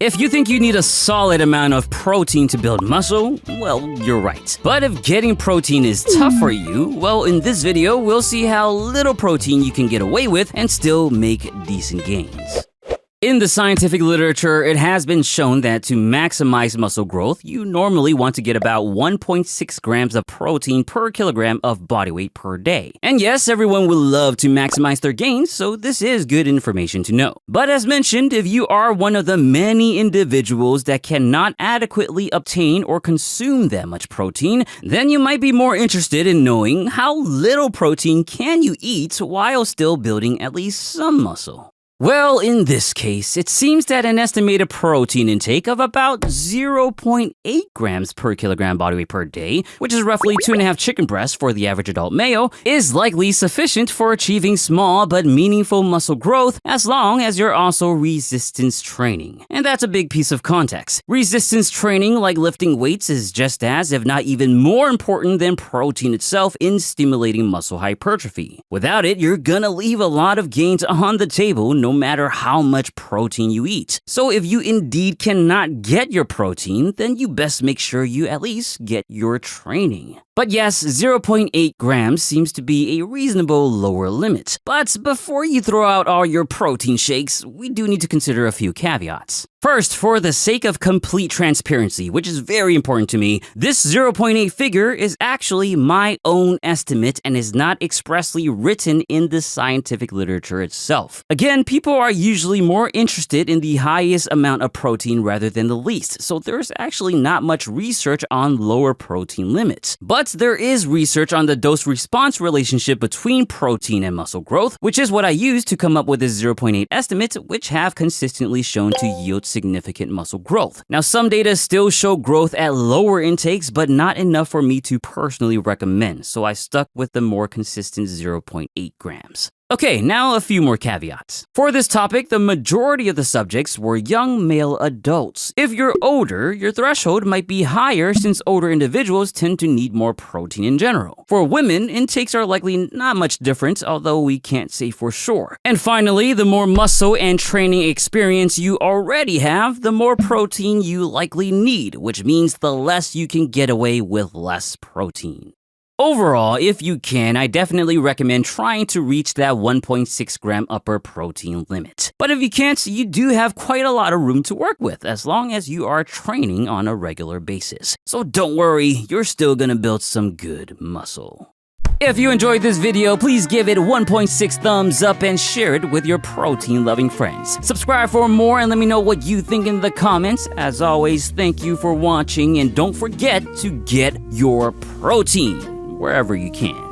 If you think you need a solid amount of protein to build muscle, well, you're right. But if getting protein is tough for you, well, in this video, we'll see how little protein you can get away with and still make decent gains. In the scientific literature, it has been shown that to maximize muscle growth, you normally want to get about 1.6 grams of protein per kilogram of body weight per day. And yes, everyone would love to maximize their gains, so this is good information to know. But as mentioned, if you are one of the many individuals that cannot adequately obtain or consume that much protein, then you might be more interested in knowing how little protein can you eat while still building at least some muscle. Well, in this case, it seems that an estimated protein intake of about 0.8 grams per kilogram body weight per day, which is roughly 2.5 chicken breasts for the average adult male, is likely sufficient for achieving small but meaningful muscle growth as long as you're also resistance training. And that's a big piece of context. Resistance training, like lifting weights, is just as, if not even more important than protein itself in stimulating muscle hypertrophy. Without it, you're gonna leave a lot of gains on the table no matter how much protein you eat. So if you indeed cannot get your protein, then you best make sure you at least get your training. But yes, 0.8 grams seems to be a reasonable lower limit. But before you throw out all your protein shakes, we do need to consider a few caveats. First, for the sake of complete transparency, which is very important to me, this 0.8 figure is actually my own estimate and is not expressly written in the scientific literature itself. Again, people are usually more interested in the highest amount of protein rather than the least, so there's actually not much research on lower protein limits. But there is research on the dose-response relationship between protein and muscle growth, which is what I use to come up with this 0.8 estimate, which have consistently shown to yield significant muscle growth. Now, some data still show growth at lower intakes, but not enough for me to personally recommend, so I stuck with the more consistent 0.8 grams. Okay, now a few more caveats. For this topic, the majority of the subjects were young male adults. If you're older, your threshold might be higher since older individuals tend to need more protein in general. For women, intakes are likely not much different, although we can't say for sure. And finally, the more muscle and training experience you already have, the more protein you likely need, which means the less you can get away with less protein. Overall, if you can, I definitely recommend trying to reach that 1.6 gram upper protein limit. But if you can't, you do have quite a lot of room to work with as long as you are training on a regular basis. So don't worry, you're still gonna build some good muscle. If you enjoyed this video, please give it 1.6 thumbs up and share it with your protein-loving friends. Subscribe for more and let me know what you think in the comments. As always, thank you for watching and don't forget to get your protein wherever you can.